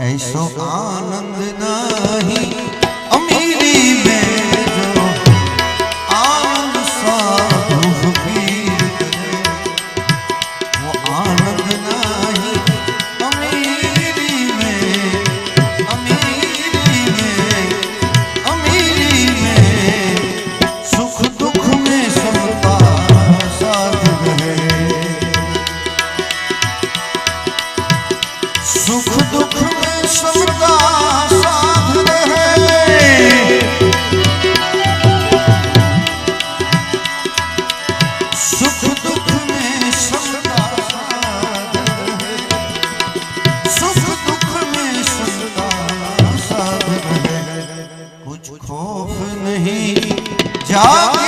ऐसो आनंद नहीं अमीरी में जो आनंद साधु फकीर करे, वो आनंद नहीं अमीरी में, अमीरी में, अमीरी में। सुख दुख में सबका साथ रहे, सुख दुख में सबका साथ रहे, सुख दुख में सबका साथ रहे, सुख दुख में सबका साथ रहे। कुछ खौफ नहीं जाग